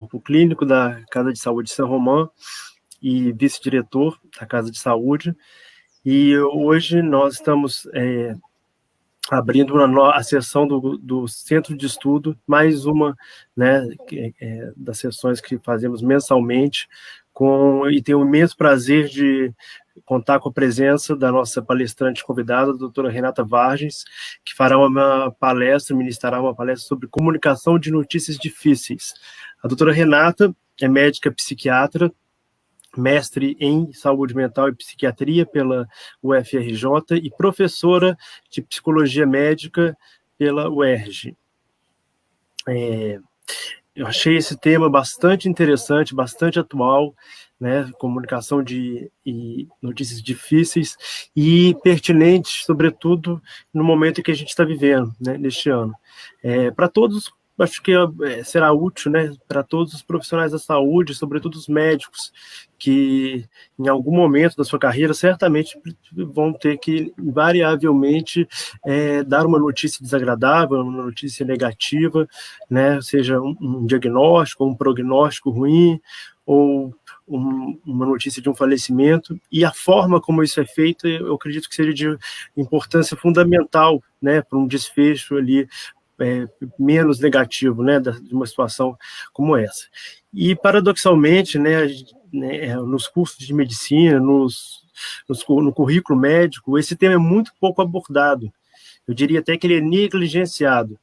corpo clínico da Casa de Saúde São Romão e vice-diretor da Casa de Saúde. E hoje nós estamos abrindo a sessão do Centro de Estudo, mais uma, né, das sessões que fazemos mensalmente, e tenho o imenso prazer de contar com a presença da nossa palestrante convidada, a doutora Renata Vargens, que ministrará uma palestra sobre comunicação de notícias difíceis. A doutora Renata é médica psiquiatra, mestre em saúde mental e psiquiatria pela UFRJ e professora de psicologia médica pela UERJ. Eu achei esse tema bastante interessante, bastante atual, né, comunicação e notícias difíceis e pertinentes, sobretudo no momento em que a gente está vivendo, né, neste ano. Para todos, acho que será útil, né, para todos os profissionais da saúde, sobretudo os médicos, que em algum momento da sua carreira certamente vão ter que, invariavelmente, dar uma notícia desagradável, uma notícia negativa, né, seja um diagnóstico, um prognóstico ruim, ou uma notícia de um falecimento, e a forma como isso é feito, eu acredito que seja de importância fundamental, né, para um desfecho ali menos negativo, né, de uma situação como essa. E, paradoxalmente, né, nos cursos de medicina, no currículo médico, esse tema é muito pouco abordado. Eu diria até que ele é negligenciado.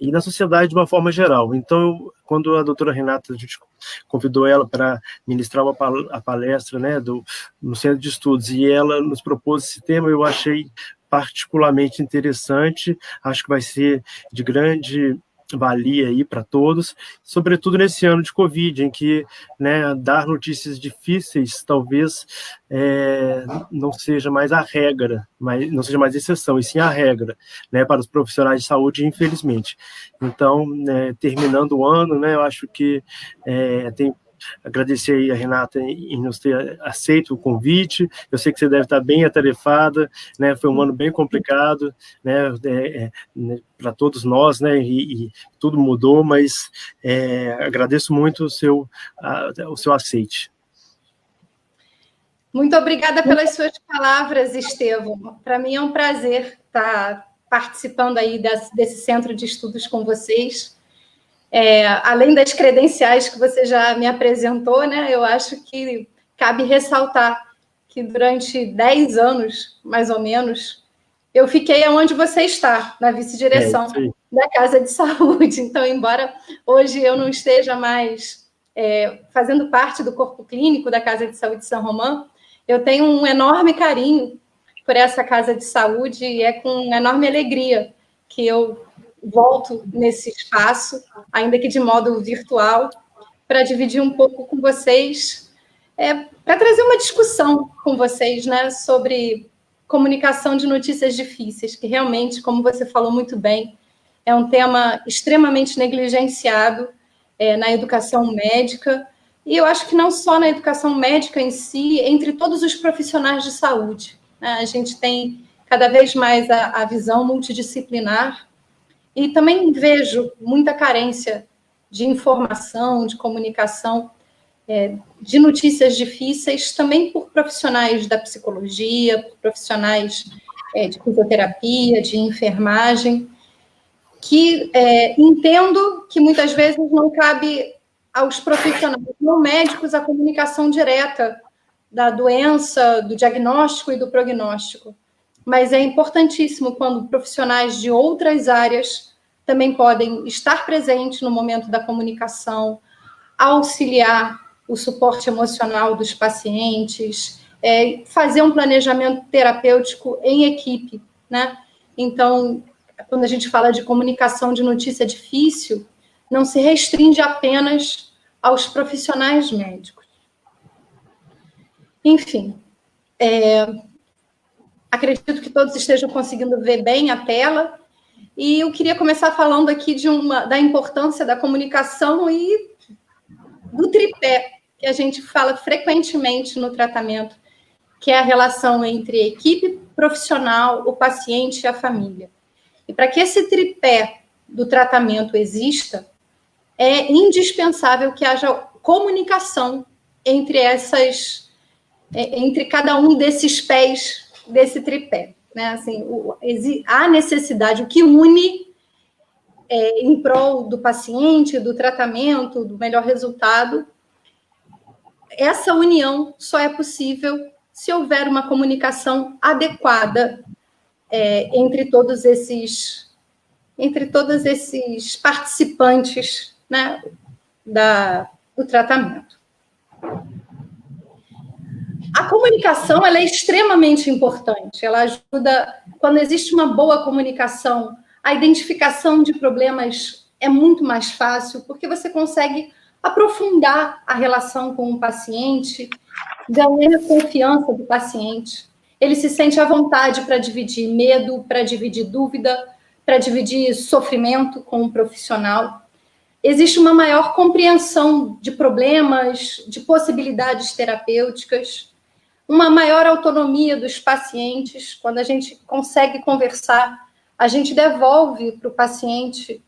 E na sociedade de uma forma geral. Então, quando a doutora Renata, a gente convidou ela para ministrar a palestra, né, no Centro de Estudos, e ela nos propôs esse tema, eu achei particularmente interessante, acho que vai ser de grande valia aí para todos, sobretudo nesse ano de Covid, em que, né, dar notícias difíceis talvez não seja mais a regra, não seja mais exceção, e sim a regra, né, para os profissionais de saúde, infelizmente. Então, terminando o ano, né, eu acho que tem agradecer aí a Renata em nos ter aceito o convite. Eu sei que você deve estar bem atarefada, né? Foi um ano bem complicado, né? Para todos nós, né? E tudo mudou, mas agradeço muito o seu aceite. Muito obrigada pelas suas palavras, Estevão. Para mim é um prazer estar participando aí desse centro de estudos com vocês. Além das credenciais que você já me apresentou, né, eu acho que cabe ressaltar que durante 10 anos, mais ou menos, eu fiquei onde você está, na vice-direção da Casa de Saúde. Então, embora hoje eu não esteja mais fazendo parte do corpo clínico da Casa de Saúde São Romão, eu tenho um enorme carinho por essa Casa de Saúde e é com enorme alegria que eu volto nesse espaço, ainda que de modo virtual, para dividir um pouco com vocês, para trazer uma discussão com vocês, né, sobre comunicação de notícias difíceis, que realmente, como você falou muito bem, é um tema extremamente negligenciado na educação médica, e eu acho que não só na educação médica em si, entre todos os profissionais de saúde, né? A gente tem cada vez mais a visão multidisciplinar. E também vejo muita carência de informação, de comunicação, de notícias difíceis, também por profissionais da psicologia, por profissionais de fisioterapia, de enfermagem, que entendo que muitas vezes não cabe aos profissionais não médicos a comunicação direta da doença, do diagnóstico e do prognóstico. Mas é importantíssimo quando profissionais de outras áreas também podem estar presentes no momento da comunicação, auxiliar o suporte emocional dos pacientes, fazer um planejamento terapêutico em equipe, né? Então, quando a gente fala de comunicação de notícia difícil, não se restringe apenas aos profissionais médicos. Enfim, acredito que todos estejam conseguindo ver bem a tela, e eu queria começar falando aqui da importância da comunicação e do tripé, que a gente fala frequentemente no tratamento, que é a relação entre a equipe profissional, o paciente e a família. E para que esse tripé do tratamento exista, é indispensável que haja comunicação entre entre cada um desses pés desse tripé, né? Assim, há necessidade, o que une em prol do paciente, do tratamento, do melhor resultado. Essa união só é possível se houver uma comunicação adequada entre todos esses participantes, né, do tratamento. A comunicação, ela é extremamente importante. Ela ajuda, quando existe uma boa comunicação, a identificação de problemas é muito mais fácil, porque você consegue aprofundar a relação com o paciente, ganhar a confiança do paciente. Ele se sente à vontade para dividir medo, para dividir dúvida, para dividir sofrimento com o profissional. Existe uma maior compreensão de problemas, de possibilidades terapêuticas, uma maior autonomia dos pacientes. Quando a gente consegue conversar, a gente devolve para o paciente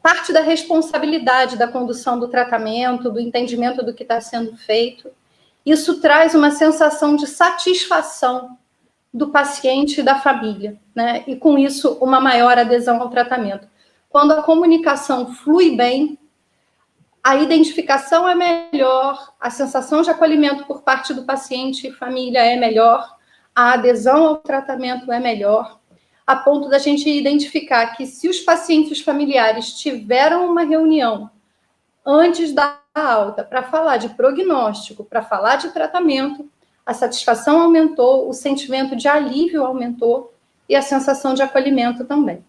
parte da responsabilidade da condução do tratamento, do entendimento do que está sendo feito. Isso traz uma sensação de satisfação do paciente e da família, né? E com isso, uma maior adesão ao tratamento. Quando a comunicação flui bem, a identificação é melhor, a sensação de acolhimento por parte do paciente e família é melhor, a adesão ao tratamento é melhor, a ponto da gente identificar que se os pacientes familiares tiveram uma reunião antes da alta para falar de prognóstico, para falar de tratamento, a satisfação aumentou, o sentimento de alívio aumentou e a sensação de acolhimento também.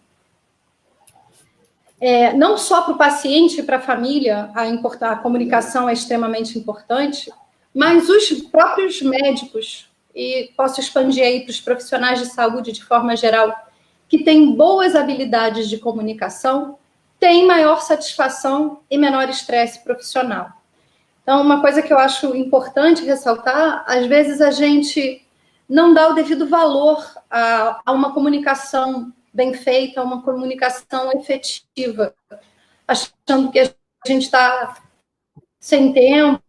Não só para o paciente e para a família a comunicação é extremamente importante, mas os próprios médicos, e posso expandir aí para os profissionais de saúde de forma geral, que têm boas habilidades de comunicação, têm maior satisfação e menor estresse profissional. Então, uma coisa que eu acho importante ressaltar, às vezes a gente não dá o devido valor a uma comunicação bem feita, uma comunicação efetiva, achando que a gente está sem tempo,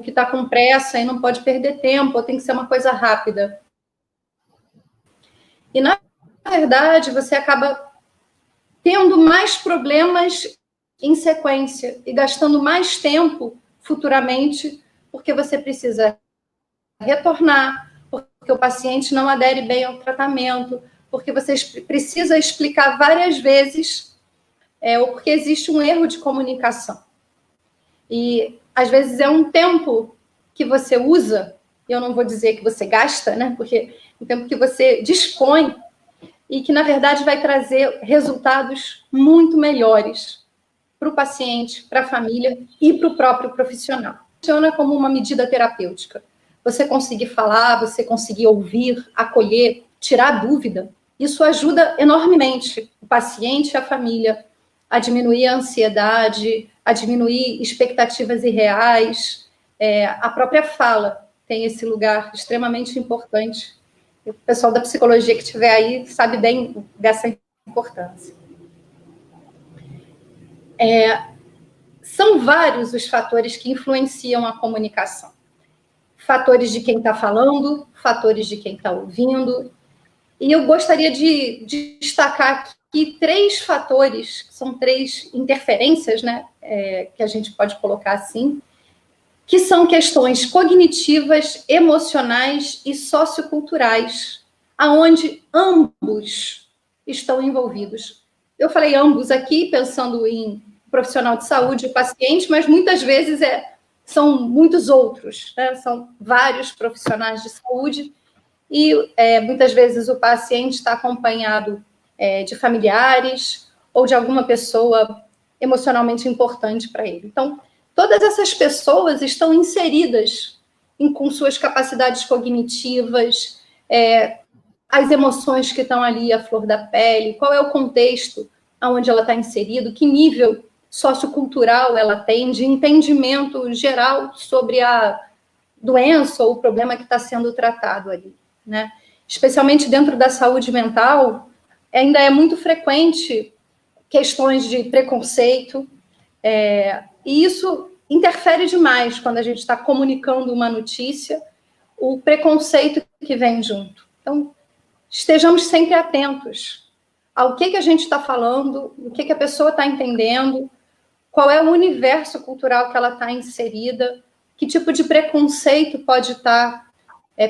que está com pressa e não pode perder tempo, ou tem que ser uma coisa rápida. E, na verdade, você acaba tendo mais problemas em sequência e gastando mais tempo futuramente, porque você precisa retornar, porque o paciente não adere bem ao tratamento, porque você precisa explicar várias vezes, ou porque existe um erro de comunicação. E, às vezes, é um tempo que você usa, eu não vou dizer que você gasta, né? Porque é um tempo que você dispõe e que, na verdade, vai trazer resultados muito melhores para o paciente, para a família e para o próprio profissional. Funciona como uma medida terapêutica. Você conseguir falar, você conseguir ouvir, acolher, tirar dúvida, isso ajuda enormemente o paciente e a família a diminuir a ansiedade, a diminuir expectativas irreais. A própria fala tem esse lugar extremamente importante. O pessoal da psicologia que estiver aí sabe bem dessa importância. São vários os fatores que influenciam a comunicação. Fatores de quem está falando, fatores de quem está ouvindo. E eu gostaria de destacar aqui 3 fatores, que são 3 interferências, né, que a gente pode colocar assim, que são questões cognitivas, emocionais e socioculturais, aonde ambos estão envolvidos. Eu falei ambos aqui, pensando em profissional de saúde e paciente, mas muitas vezes são muitos outros, né? São vários profissionais de saúde e muitas vezes o paciente está acompanhado de familiares ou de alguma pessoa emocionalmente importante para ele. Então, todas essas pessoas estão inseridas com suas capacidades cognitivas, as emoções que estão ali à flor da pele, qual é o contexto onde ela está inserida, que nível sociocultural ela tem, de entendimento geral sobre a doença ou o problema que está sendo tratado ali, né? Especialmente dentro da saúde mental, ainda é muito frequente questões de preconceito, E isso interfere demais quando a gente está comunicando uma notícia, o preconceito que vem junto. Então, estejamos sempre atentos ao que a gente está falando, o que a pessoa está entendendo, qual é o universo cultural que ela está inserida, que tipo de preconceito pode estar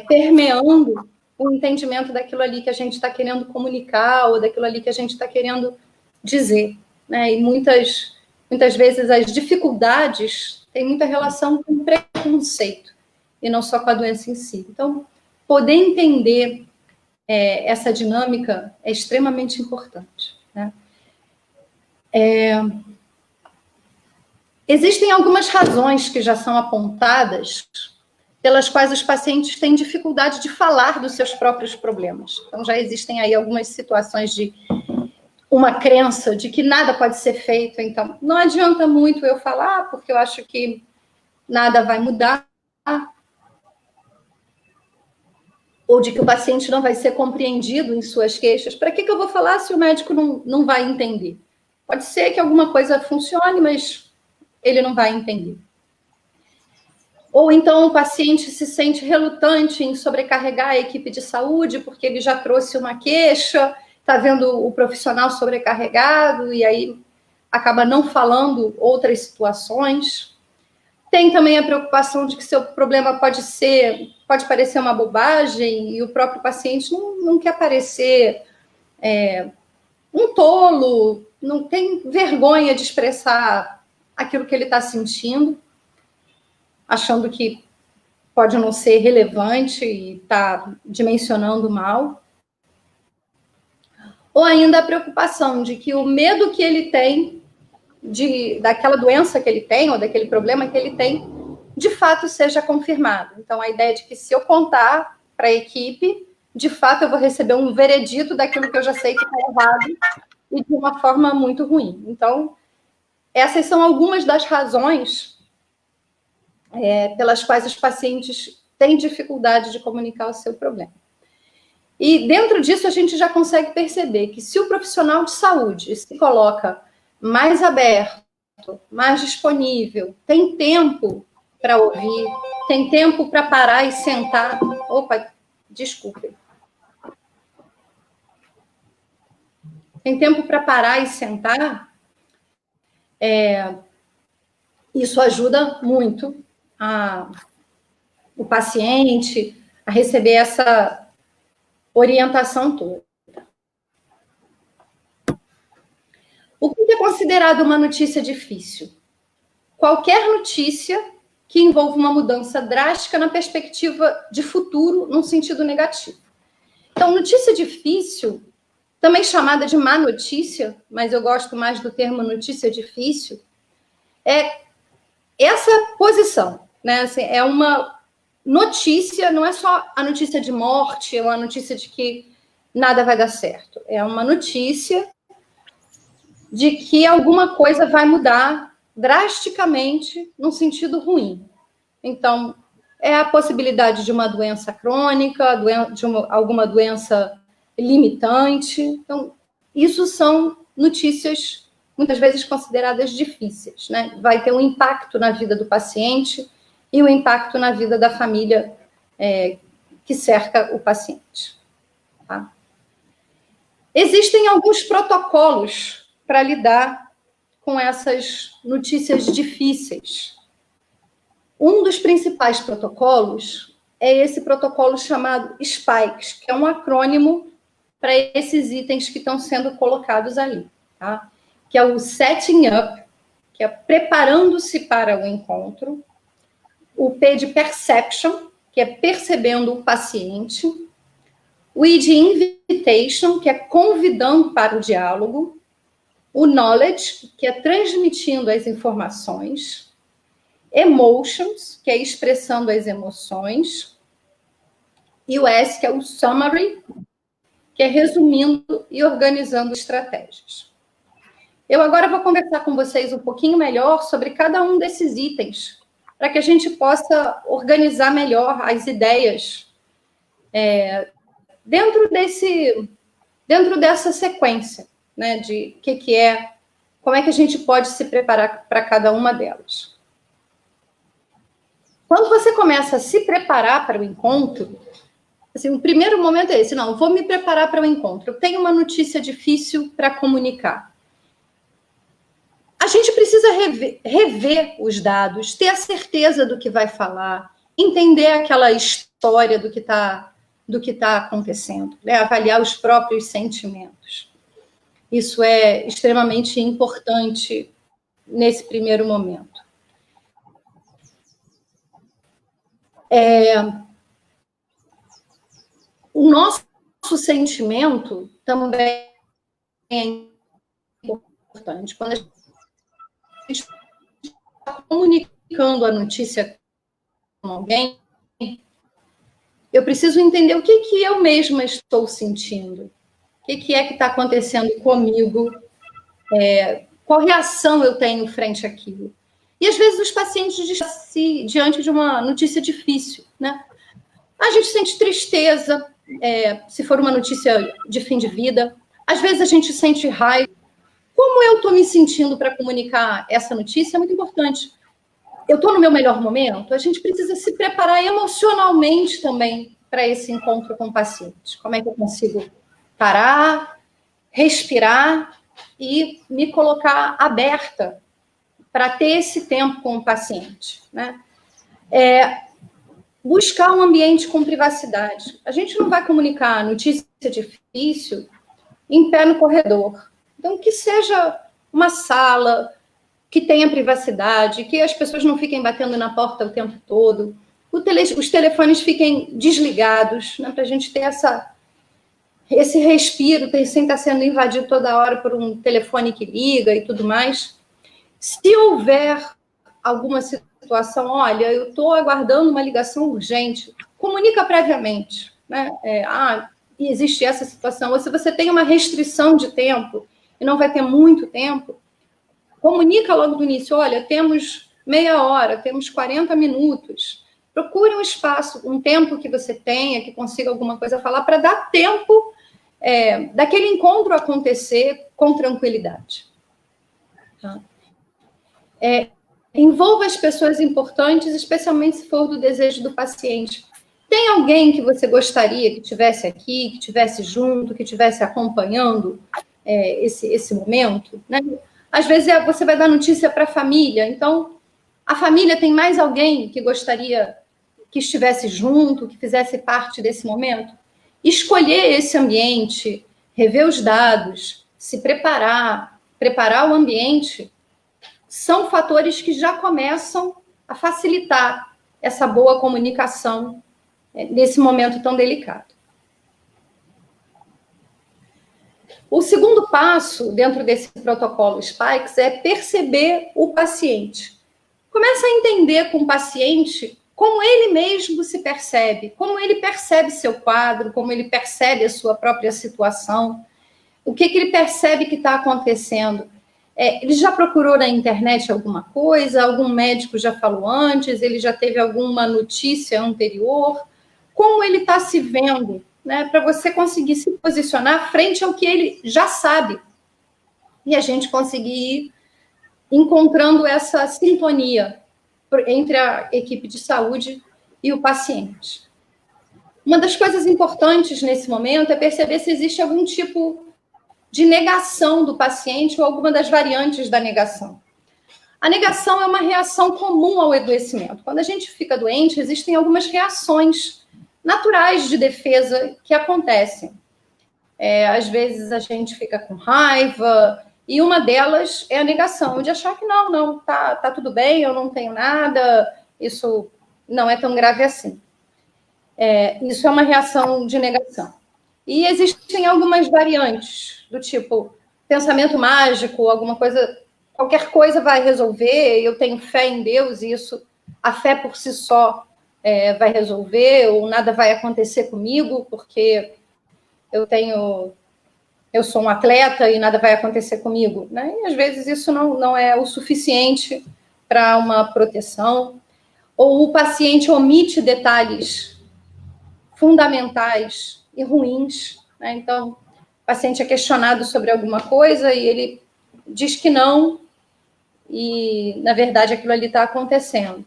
permeando o entendimento daquilo ali que a gente está querendo comunicar ou daquilo ali que a gente está querendo dizer, né? E muitas vezes as dificuldades têm muita relação com preconceito e não só com a doença em si. Então, poder entender essa dinâmica é extremamente importante, né? Existem algumas razões que já são apontadas pelas quais os pacientes têm dificuldade de falar dos seus próprios problemas. Então, já existem aí algumas situações de uma crença de que nada pode ser feito, então não adianta muito eu falar, porque eu acho que nada vai mudar, ou de que o paciente não vai ser compreendido em suas queixas. Para que eu vou falar se o médico não vai entender? Pode ser que alguma coisa funcione, mas ele não vai entender. Ou então o paciente se sente relutante em sobrecarregar a equipe de saúde, porque ele já trouxe uma queixa, está vendo o profissional sobrecarregado, e aí acaba não falando outras situações. Tem também a preocupação de que seu problema pode parecer uma bobagem, e o próprio paciente não quer parecer um tolo, não tem vergonha de expressar aquilo que ele está sentindo, achando que pode não ser relevante e está dimensionando mal. Ou ainda a preocupação de que o medo que ele tem daquela doença que ele tem, ou daquele problema que ele tem, de fato seja confirmado. Então, a ideia de que se eu contar para a equipe, de fato eu vou receber um veredito daquilo que eu já sei que está errado, e de uma forma muito ruim. Então, essas são algumas das razões pelas quais os pacientes têm dificuldade de comunicar o seu problema. E dentro disso a gente já consegue perceber que se o profissional de saúde se coloca mais aberto, mais disponível, tem tempo para ouvir, tem tempo para parar e sentar. Opa, desculpe. Tem tempo para parar e sentar, isso ajuda muito o paciente a receber essa orientação toda. O que é considerado uma notícia difícil? Qualquer notícia que envolva uma mudança drástica na perspectiva de futuro, num sentido negativo. Então, notícia difícil, também chamada de má notícia, mas eu gosto mais do termo notícia difícil, é essa posição, né? Assim, é uma notícia, não é só a notícia de morte, é uma notícia de que nada vai dar certo. É uma notícia de que alguma coisa vai mudar drasticamente num sentido ruim. Então, é a possibilidade de uma doença crônica, de alguma doença limitante. Então, isso são notícias muitas vezes consideradas difíceis, né? Vai ter um impacto na vida do paciente e um impacto na vida da família que cerca o paciente. Tá? Existem alguns protocolos para lidar com essas notícias difíceis. Um dos principais protocolos é esse protocolo chamado SPIKES, que é um acrônimo para esses itens que estão sendo colocados ali, tá? Que é o Setting Up, que é preparando-se para o encontro, o P de Perception, que é percebendo o paciente, o I de Invitation, que é convidando para o diálogo, o Knowledge, que é transmitindo as informações, Emotions, que é expressando as emoções, e o S, que é o Summary, que é resumindo e organizando estratégias. Eu agora vou conversar com vocês um pouquinho melhor sobre cada um desses itens, para que a gente possa organizar melhor as ideias dentro dessa sequência, né, de o que é como é que a gente pode se preparar para cada uma delas. Quando você começa a se preparar para o encontro, assim, o primeiro momento é esse, não, vou me preparar para o encontro, eu tenho uma notícia difícil para comunicar. A gente precisa rever os dados, ter a certeza do que vai falar, entender aquela história do que tá acontecendo, né? Avaliar os próprios sentimentos. Isso é extremamente importante nesse primeiro momento. O nosso sentimento também é importante. Quando a gente está comunicando a notícia com alguém, eu preciso entender o que eu mesma estou sentindo, o que é que está acontecendo comigo, qual reação eu tenho frente àquilo. E, às vezes, os pacientes diante de uma notícia difícil, né? A gente sente tristeza, se for uma notícia de fim de vida. Às vezes, a gente sente raiva. Como eu estou me sentindo para comunicar essa notícia é muito importante. Eu estou no meu melhor momento? A gente precisa se preparar emocionalmente também para esse encontro com o paciente. Como é que eu consigo parar, respirar e me colocar aberta para ter esse tempo com o paciente, né? Buscar um ambiente com privacidade. A gente não vai comunicar notícia difícil em pé no corredor. Então, que seja uma sala que tenha privacidade, que as pessoas não fiquem batendo na porta o tempo todo, os telefones fiquem desligados, né, para a gente ter esse respiro, sem estar sendo invadido toda hora por um telefone que liga e tudo mais. Se houver alguma situação, olha, eu estou aguardando uma ligação urgente, comunica previamente, né? Existe essa situação. Ou se você tem uma restrição de tempo e não vai ter muito tempo, comunica logo no início, olha, temos meia hora, temos 40 minutos. Procure um espaço, um tempo que você tenha, que consiga alguma coisa falar, para dar tempo daquele encontro acontecer com tranquilidade. Tá? Envolva as pessoas importantes, especialmente se for do desejo do paciente. Tem alguém que você gostaria que estivesse aqui, que estivesse junto, que estivesse acompanhando esse momento? Né? Às vezes você vai dar notícia para a família, então a família tem mais alguém que gostaria que estivesse junto, que fizesse parte desse momento? Escolher esse ambiente, rever os dados, se preparar o ambiente, são fatores que já começam a facilitar essa boa comunicação nesse momento tão delicado. O segundo passo dentro desse protocolo Spikes é perceber o paciente. Começa a entender com o paciente como ele mesmo se percebe, como ele percebe seu quadro, como ele percebe a sua própria situação, o que ele percebe que está acontecendo. Ele já procurou na internet alguma coisa? Algum médico já falou antes? Ele já teve alguma notícia anterior? Como ele está se vendo, né? Para você conseguir se posicionar frente ao que ele já sabe. E a gente conseguir ir encontrando essa sintonia entre a equipe de saúde e o paciente. Uma das coisas importantes nesse momento é perceber se existe algum tipo de negação do paciente ou alguma das variantes da negação. A negação é uma reação comum ao adoecimento. Quando a gente fica doente, existem algumas reações naturais de defesa que acontecem. Às vezes a gente fica com raiva, e uma delas é a negação, de achar que não, tá tudo bem, eu não tenho nada, isso não é tão grave assim. Isso é uma reação de negação. E existem algumas variantes, do tipo pensamento mágico, alguma coisa, qualquer coisa vai resolver, eu tenho fé em Deus, e a fé por si só vai resolver, ou nada vai acontecer comigo, porque eu sou um atleta e nada vai acontecer comigo, né? E às vezes isso não é o suficiente para uma proteção, ou o paciente omite detalhes fundamentais e ruins, né? Então, o paciente é questionado sobre alguma coisa e ele diz que não e, na verdade, aquilo ali está acontecendo.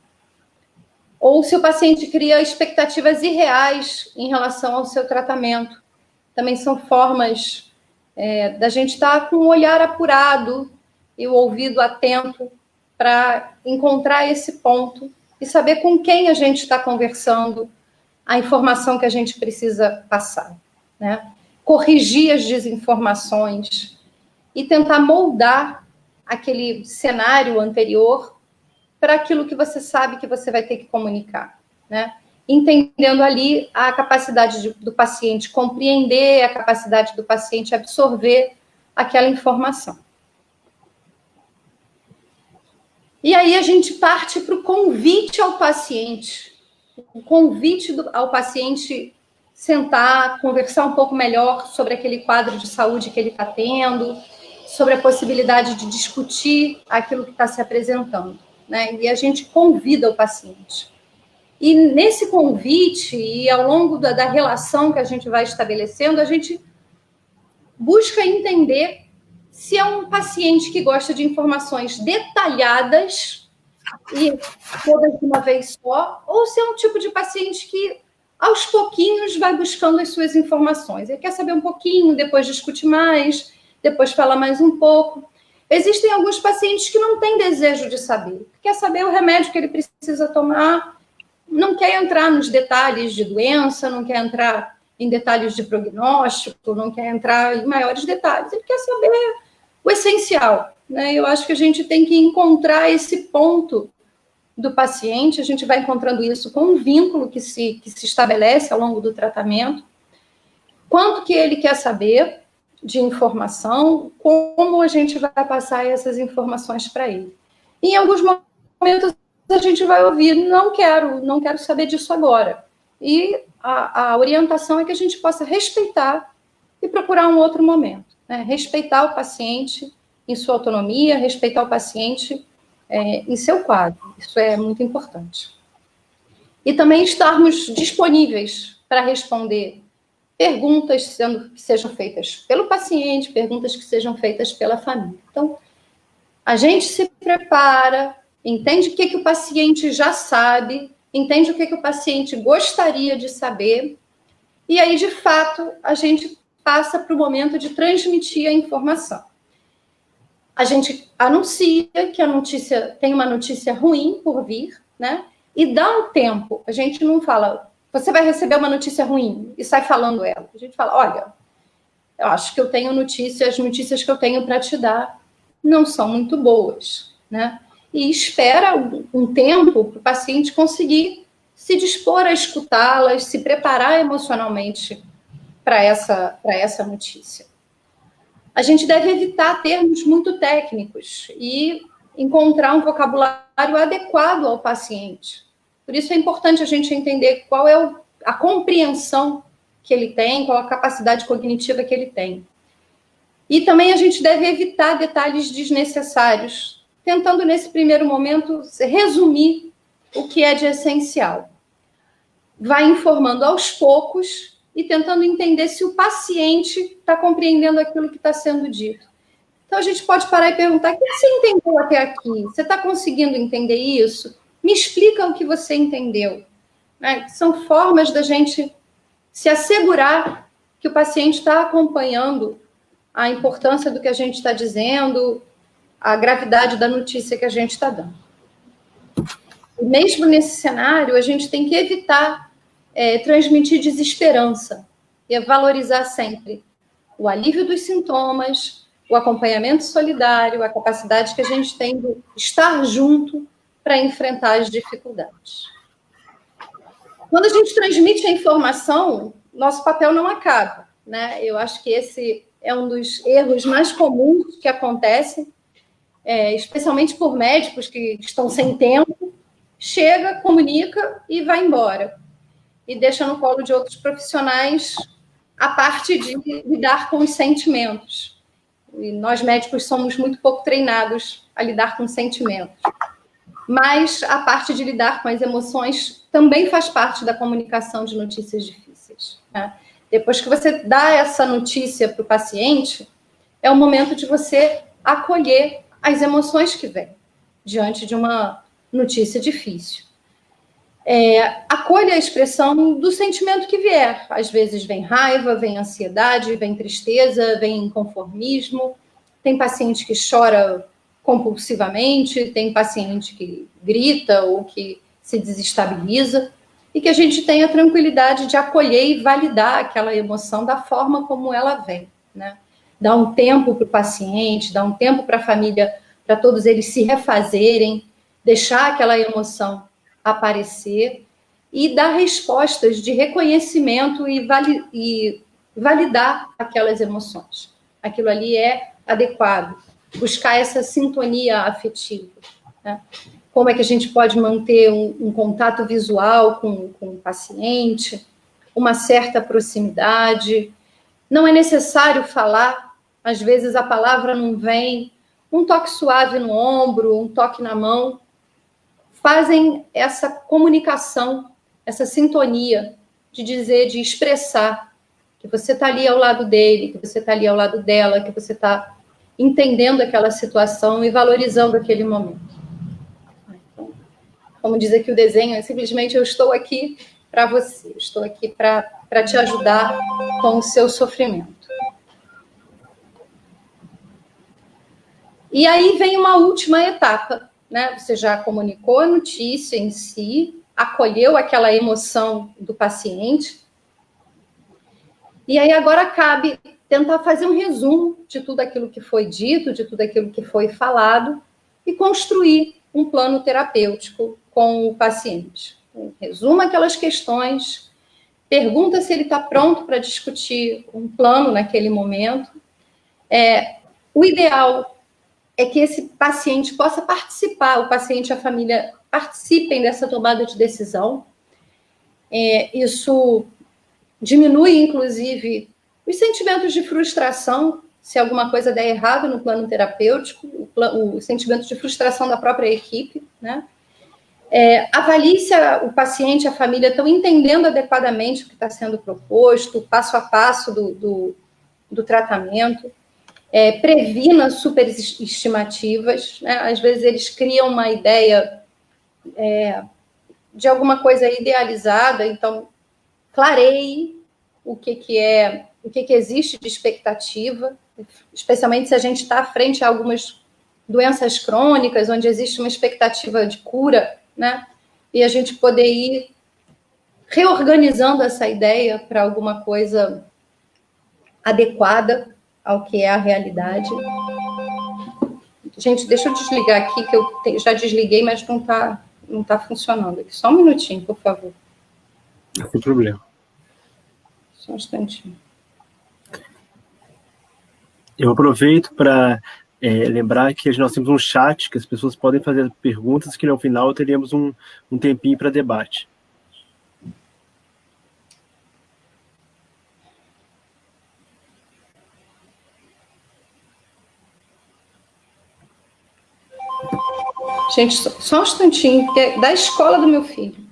Ou se o paciente cria expectativas irreais em relação ao seu tratamento. Também são formas da gente estar com o olhar apurado e o ouvido atento para encontrar esse ponto e saber com quem a gente está conversando, a informação que a gente precisa passar, né? Corrigir as desinformações e tentar moldar aquele cenário anterior para aquilo que você sabe que você vai ter que comunicar, né? Entendendo ali a capacidade do paciente compreender, a capacidade do paciente absorver aquela informação. E aí a gente parte para o convite ao paciente, o convite ao paciente sentar, conversar um pouco melhor sobre aquele quadro de saúde que ele está tendo, sobre a possibilidade de discutir aquilo que está se apresentando, né? E a gente convida o paciente. E nesse convite, e ao longo da relação que a gente vai estabelecendo, a gente busca entender se é um paciente que gosta de informações detalhadas e todas de uma vez só, ou se é um tipo de paciente que, aos pouquinhos, vai buscando as suas informações. Ele quer saber um pouquinho, depois discute mais, depois fala mais um pouco. Existem alguns pacientes que não têm desejo de saber. Quer saber o remédio que ele precisa tomar, não quer entrar nos detalhes de doença, não quer entrar em detalhes de prognóstico, não quer entrar em maiores detalhes. Ele quer saber o essencial, né? Eu acho que a gente tem que encontrar esse ponto do paciente, a gente vai encontrando isso com um vínculo que se estabelece ao longo do tratamento, quanto que ele quer saber de informação, como a gente vai passar essas informações para ele. E em alguns momentos a gente vai ouvir, não quero saber disso agora. E a orientação é que a gente possa respeitar e procurar um outro momento, né? Respeitar o paciente em sua autonomia, respeitar o paciente em seu quadro. Isso é muito importante. E também estarmos disponíveis para responder perguntas que sejam feitas pelo paciente, perguntas que sejam feitas pela família. Então, a gente se prepara, entende o que o paciente já sabe, entende o que o paciente gostaria de saber, e aí, de fato, a gente passa para o momento de transmitir a informação. A gente anuncia que a notícia tem uma notícia ruim por vir, né? E dá um tempo. A gente não fala, você vai receber uma notícia ruim e sai falando ela. A gente fala, olha, eu acho que eu tenho notícias, as notícias que eu tenho para te dar não são muito boas, né? E espera um tempo para o paciente conseguir se dispor a escutá-las, se preparar emocionalmente para essa notícia. A gente deve evitar termos muito técnicos e encontrar um vocabulário adequado ao paciente. Por isso é importante a gente entender qual é a compreensão que ele tem, qual a capacidade cognitiva que ele tem. E também a gente deve evitar detalhes desnecessários, tentando, nesse primeiro momento, resumir o que é de essencial. Vai informando aos poucos e tentando entender se o paciente está compreendendo aquilo que está sendo dito. Então, a gente pode parar e perguntar, o que você entendeu até aqui? Você está conseguindo entender isso? Me explica o que você entendeu. Né? São formas da gente se assegurar que o paciente está acompanhando a importância do que a gente está dizendo, a gravidade da notícia que a gente está dando. E mesmo nesse cenário, a gente tem que evitar transmitir desesperança e valorizar sempre o alívio dos sintomas, o acompanhamento solidário, a capacidade que a gente tem de estar junto para enfrentar as dificuldades. Quando a gente transmite a informação, nosso papel não acaba, né? Eu acho que esse é um dos erros mais comuns que acontecem, especialmente por médicos que estão sem tempo, chega, comunica e vai embora. E deixa no colo de outros profissionais a parte de lidar com os sentimentos. E nós médicos somos muito pouco treinados a lidar com sentimentos. Mas a parte de lidar com as emoções também faz parte da comunicação de notícias difíceis, né? Depois que você dá essa notícia para o paciente, é o momento de você acolher as emoções que vêm diante de uma notícia difícil. Acolha a expressão do sentimento que vier. Às vezes vem raiva, vem ansiedade, vem tristeza, vem inconformismo. Tem paciente que chora compulsivamente, tem paciente que grita ou que se desestabiliza, e que a gente tenha a tranquilidade de acolher e validar aquela emoção da forma como ela vem, né? Dar um tempo para o paciente, dar um tempo para a família, para todos eles se refazerem, deixar aquela emoção aparecer e dar respostas de reconhecimento e validar aquelas emoções. Aquilo ali é adequado. Buscar essa sintonia afetiva, né? Como é que a gente pode manter um contato visual com o paciente, uma certa proximidade. Não é necessário falar, às vezes a palavra não vem, um toque suave no ombro, um toque na mão, fazem essa comunicação, essa sintonia de dizer, de expressar que você está ali ao lado dele, que você está ali ao lado dela, que você está entendendo aquela situação e valorizando aquele momento. Então, como diz aqui o desenho, é simplesmente eu estou aqui para você, estou aqui para te ajudar com o seu sofrimento. E aí vem uma última etapa, né? Você já comunicou a notícia em si, acolheu aquela emoção do paciente, e aí agora cabe tentar fazer um resumo de tudo aquilo que foi dito, de tudo aquilo que foi falado, e construir um plano terapêutico com o paciente. Resuma aquelas questões, pergunta se ele está pronto para discutir um plano naquele momento. O ideal é que esse paciente possa participar, o paciente e a família participem dessa tomada de decisão. Isso diminui, inclusive, os sentimentos de frustração, se alguma coisa der errado no plano terapêutico, o sentimento de frustração da própria equipe, né? Avalie se o paciente e a família estão entendendo adequadamente o que está sendo proposto, o passo a passo do tratamento. Previna superestimativas, né? Às vezes eles criam uma ideia de alguma coisa idealizada, então clareie o que existe de expectativa, especialmente se a gente está frente a algumas doenças crônicas, onde existe uma expectativa de cura, né? E a gente poder ir reorganizando essa ideia para alguma coisa adequada ao que é a realidade. Gente, deixa eu desligar aqui, que eu já desliguei, mas não tá funcionando. Só um minutinho, por favor. Não tem problema. Só um instantinho. Eu aproveito para lembrar que nós temos um chat que as pessoas podem fazer perguntas, que no final teremos um tempinho para debate. Gente, só um instantinho, que é da escola do meu filho.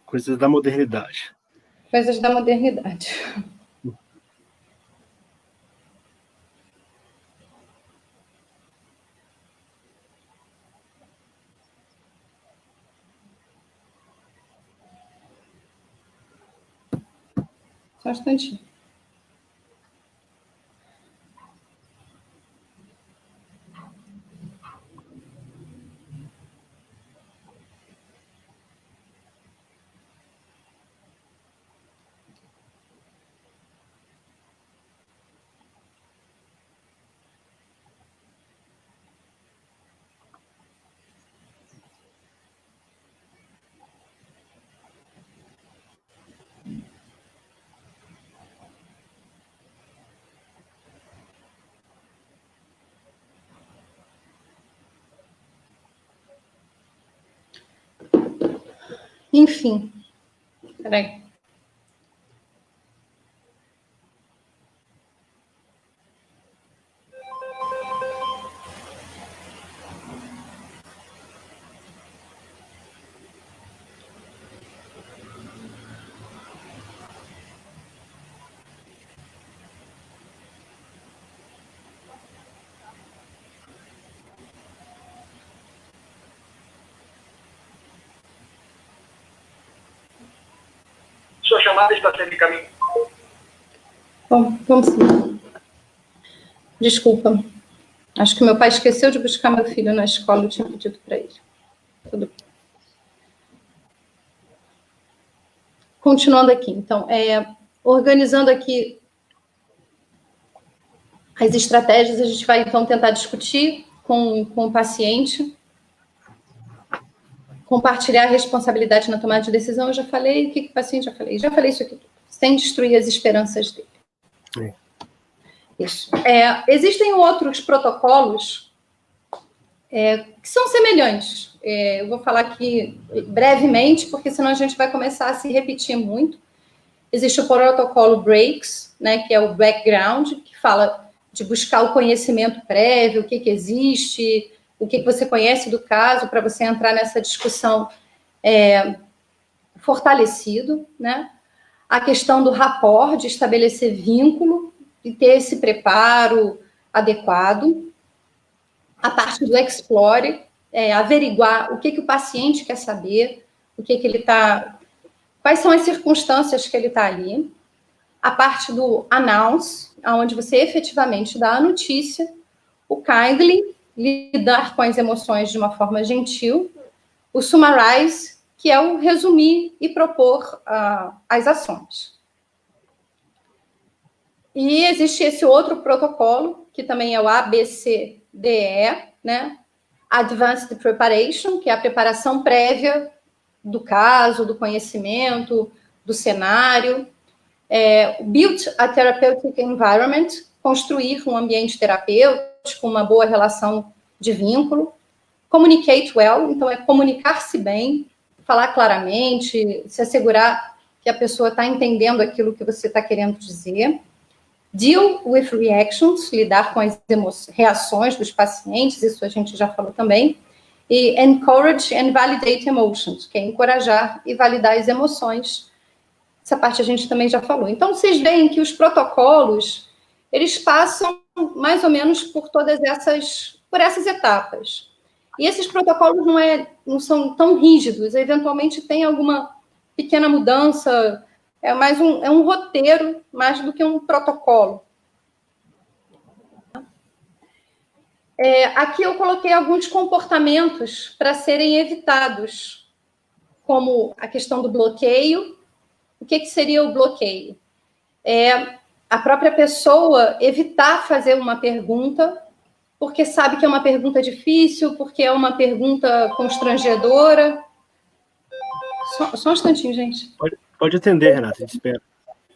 Coisas da modernidade. Coisas da modernidade. Só um instantinho. Enfim. Peraí. chamada está sendo encaminhada. Bom, vamos seguir. Desculpa. Acho que meu pai esqueceu de buscar meu filho na escola, eu tinha pedido para ele. Tudo bem. Continuando aqui, então, organizando aqui as estratégias, a gente vai, então, tentar discutir com o paciente, compartilhar a responsabilidade na tomada de decisão. Eu já falei, o que o paciente já falei isso aqui, sem destruir as esperanças dele. Sim. Isso. Existem outros protocolos que são semelhantes. Eu vou falar aqui brevemente, porque senão a gente vai começar a se repetir muito. Existe o protocolo BRACES, né, que é o background, que fala de buscar o conhecimento prévio, o que existe, o que você conhece do caso, para você entrar nessa discussão fortalecido, né? A questão do rapport, de estabelecer vínculo, e ter esse preparo adequado. A parte do explore, averiguar o que o paciente quer saber, o que ele está... Quais são as circunstâncias que ele está ali. A parte do announce, onde você efetivamente dá a notícia. O kindly, lidar com as emoções de uma forma gentil. O summarize, que é o resumir e propor as ações. E existe esse outro protocolo, que também é o ABCDE, né? Advanced Preparation, que é a preparação prévia do caso, do conhecimento, do cenário. Build a Therapeutic Environment, construir um ambiente terapêutico, uma boa relação de vínculo. Communicate well, então é comunicar-se bem, falar claramente, se assegurar que a pessoa está entendendo aquilo que você está querendo dizer. Deal with reactions, lidar com as reações dos pacientes, isso a gente já falou também. E encourage and validate emotions, que é encorajar e validar as emoções. Essa parte a gente também já falou. Então, vocês veem que os protocolos, eles passam mais ou menos por essas etapas. E esses protocolos não são tão rígidos, eventualmente tem alguma pequena mudança. É um roteiro, mais do que um protocolo. Aqui eu coloquei alguns comportamentos para serem evitados, como a questão do bloqueio. O que seria o bloqueio? A própria pessoa evitar fazer uma pergunta, porque sabe que é uma pergunta difícil, porque é uma pergunta constrangedora. Só um instantinho, gente. Pode atender, Renata, a gente espera.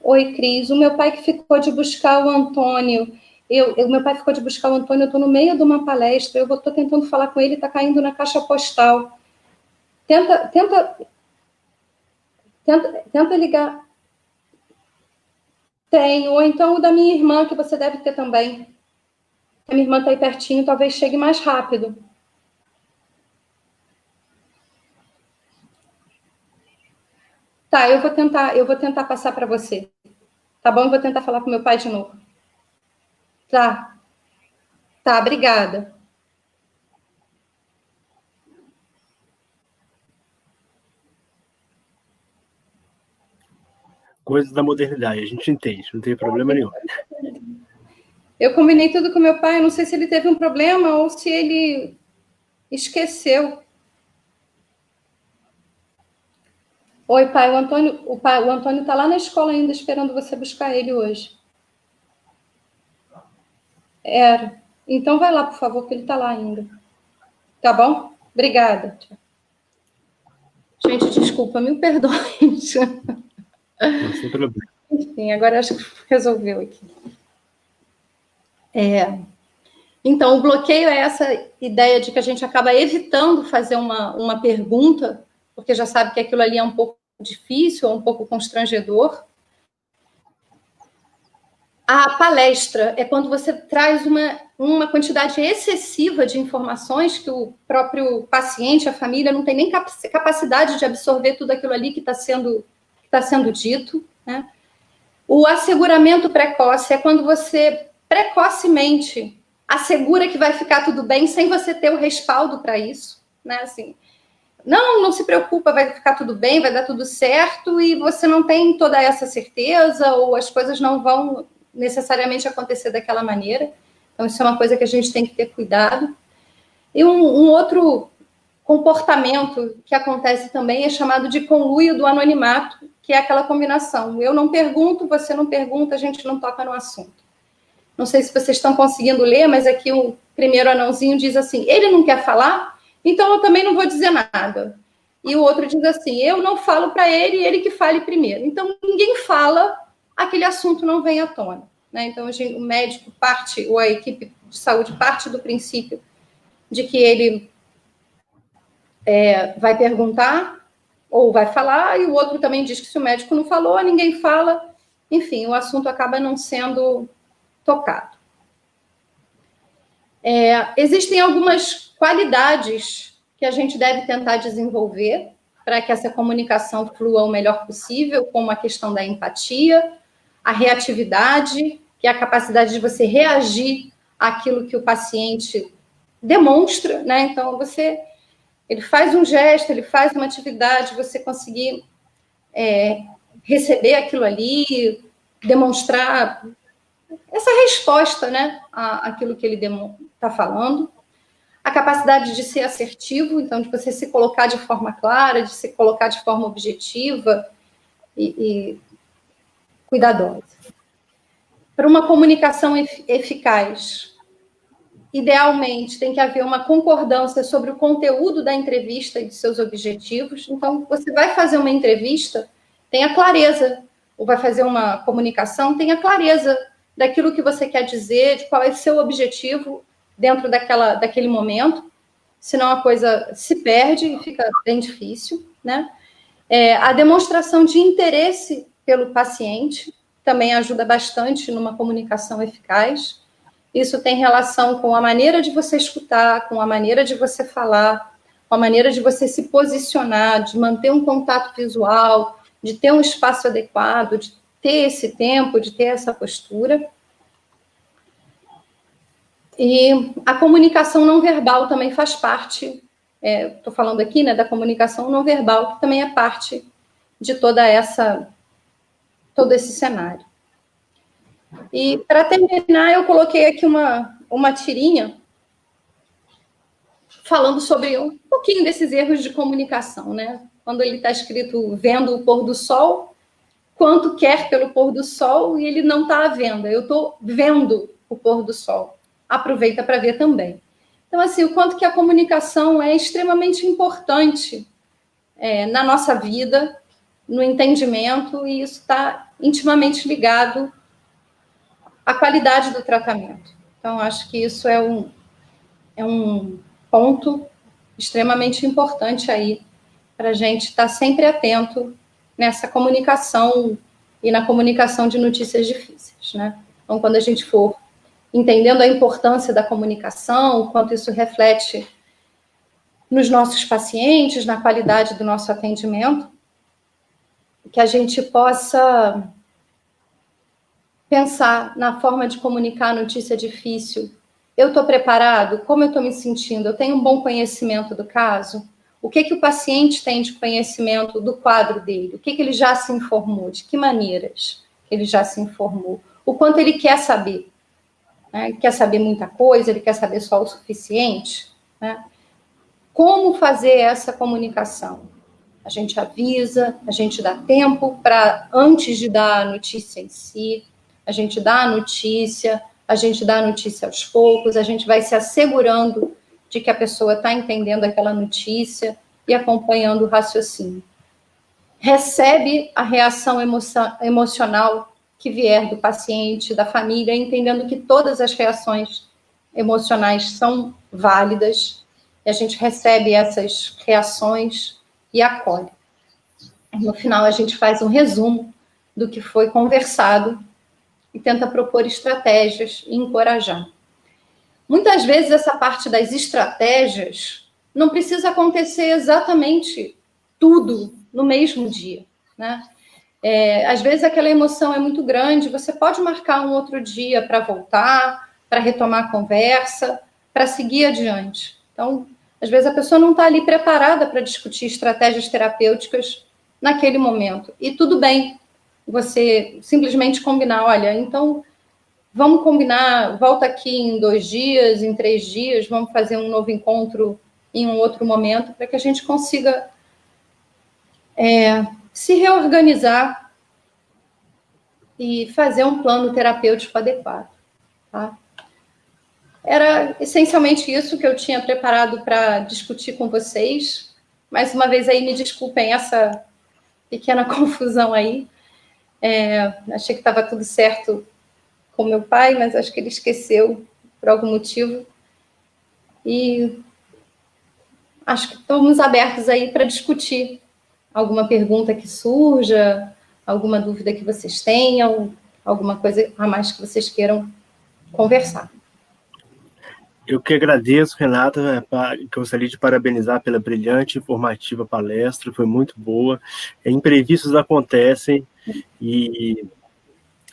Oi, Cris. O meu pai que ficou de buscar o Antônio. Meu pai ficou de buscar o Antônio, eu estou no meio de uma palestra, eu estou tentando falar com ele, está caindo na caixa postal. Tenta ligar. Tem, ou então o da minha irmã, que você deve ter também. A minha irmã está aí pertinho, talvez chegue mais rápido. Tá, eu vou tentar passar para você. Tá bom? Eu vou tentar falar com meu pai de novo. Tá, obrigada. Coisas da modernidade, a gente entende, não tem problema nenhum. Eu combinei tudo com meu pai, eu não sei se ele teve um problema ou se ele esqueceu. Oi, pai, o Antônio está lá na escola ainda, esperando você buscar ele hoje. Então vai lá, por favor, que ele está lá ainda. Tá bom? Obrigada. Gente, desculpa, me perdoe. Não, sem problema. Enfim, agora acho que resolveu aqui. Então, o bloqueio é essa ideia de que a gente acaba evitando fazer uma pergunta, porque já sabe que aquilo ali é um pouco difícil, ou um pouco constrangedor. A palestra é quando você traz uma quantidade excessiva de informações que o próprio paciente, a família, não tem nem capacidade de absorver tudo aquilo ali que está sendo dito, né? O asseguramento precoce é quando você precocemente assegura que vai ficar tudo bem sem você ter o respaldo para isso, né? Assim, não se preocupa, vai ficar tudo bem, vai dar tudo certo, e você não tem toda essa certeza, ou as coisas não vão necessariamente acontecer daquela maneira. Então, isso é uma coisa que a gente tem que ter cuidado. E um outro comportamento que acontece também é chamado de conluio do anonimato, que é aquela combinação. Eu não pergunto, você não pergunta, a gente não toca no assunto. Não sei se vocês estão conseguindo ler, mas aqui o primeiro anãozinho diz assim, ele não quer falar, então eu também não vou dizer nada. E o outro diz assim, eu não falo para ele, ele que fale primeiro. Então, ninguém fala, aquele assunto não vem à tona. Né? Então, o médico parte, ou a equipe de saúde parte do princípio de que ele vai perguntar ou vai falar, e o outro também diz que se o médico não falou, ninguém fala. Enfim, o assunto acaba não sendo tocado. Existem algumas qualidades que a gente deve tentar desenvolver para que essa comunicação flua o melhor possível, como a questão da empatia, a reatividade, que é a capacidade de você reagir àquilo que o paciente demonstra, né? Então, ele faz um gesto, ele faz uma atividade, você conseguir receber aquilo ali, demonstrar essa resposta, né, àquilo que ele está falando. A capacidade de ser assertivo, então, de você se colocar de forma clara, de se colocar de forma objetiva e cuidadosa. Para uma comunicação eficaz, idealmente, tem que haver uma concordância sobre o conteúdo da entrevista e de seus objetivos. Então, você vai fazer uma entrevista, tenha clareza, ou vai fazer uma comunicação, tenha clareza daquilo que você quer dizer, de qual é o seu objetivo dentro daquele momento, senão a coisa se perde e fica bem difícil, né? A demonstração de interesse pelo paciente também ajuda bastante numa comunicação eficaz. Isso tem relação com a maneira de você escutar, com a maneira de você falar, com a maneira de você se posicionar, de manter um contato visual, de ter um espaço adequado, de ter esse tempo, de ter essa postura. E a comunicação não verbal também faz parte, estou falando aqui, né, da comunicação não verbal, que também é parte de todo esse cenário. E, para terminar, eu coloquei aqui uma tirinha falando sobre um pouquinho desses erros de comunicação, né? Quando ele está escrito vendo o pôr do sol, quanto quer pelo pôr do sol, e ele não está à venda. Eu estou vendo o pôr do sol. Aproveita para ver também. Então, assim, o quanto que a comunicação é extremamente importante na nossa vida, no entendimento, e isso está intimamente ligado à qualidade do tratamento. Então, acho que isso é um ponto extremamente importante aí para a gente estar sempre atento nessa comunicação e na comunicação de notícias difíceis, né? Então, quando a gente for entendendo a importância da comunicação, o quanto isso reflete nos nossos pacientes, na qualidade do nosso atendimento, que a gente possa pensar na forma de comunicar a notícia difícil. Eu estou preparado? Como eu estou me sentindo? Eu tenho um bom conhecimento do caso? O que o paciente tem de conhecimento do quadro dele? O que ele já se informou? De que maneiras ele já se informou? O quanto ele quer saber? Né? Ele quer saber muita coisa? Ele quer saber só o suficiente? Né? Como fazer essa comunicação? A gente avisa, a gente dá tempo para, antes de dar a notícia em si, a gente dá a notícia aos poucos, a gente vai se assegurando de que a pessoa está entendendo aquela notícia e acompanhando o raciocínio. Recebe a reação emocional que vier do paciente, da família, entendendo que todas as reações emocionais são válidas, e a gente recebe essas reações e acolhe. No final, a gente faz um resumo do que foi conversado e tenta propor estratégias e encorajar. Muitas vezes, essa parte das estratégias não precisa acontecer exatamente tudo no mesmo dia, né? Às vezes, aquela emoção é muito grande, você pode marcar um outro dia para voltar, para retomar a conversa, para seguir adiante. Então, Às vezes a pessoa não está ali preparada para discutir estratégias terapêuticas naquele momento. E tudo bem você simplesmente combinar, olha, então vamos combinar, volta aqui em 2 dias, em 3 dias, vamos fazer um novo encontro em um outro momento, para que a gente consiga se reorganizar e fazer um plano terapêutico adequado. Tá? Era essencialmente isso que eu tinha preparado para discutir com vocês. Mais uma vez aí, me desculpem essa pequena confusão aí. Achei que estava tudo certo com meu pai, mas acho que ele esqueceu por algum motivo. E acho que estamos abertos aí para discutir alguma pergunta que surja, alguma dúvida que vocês tenham, alguma coisa a mais que vocês queiram conversar. Eu que agradeço, Renata, gostaria de parabenizar pela brilhante e informativa palestra, foi muito boa. Imprevistos acontecem e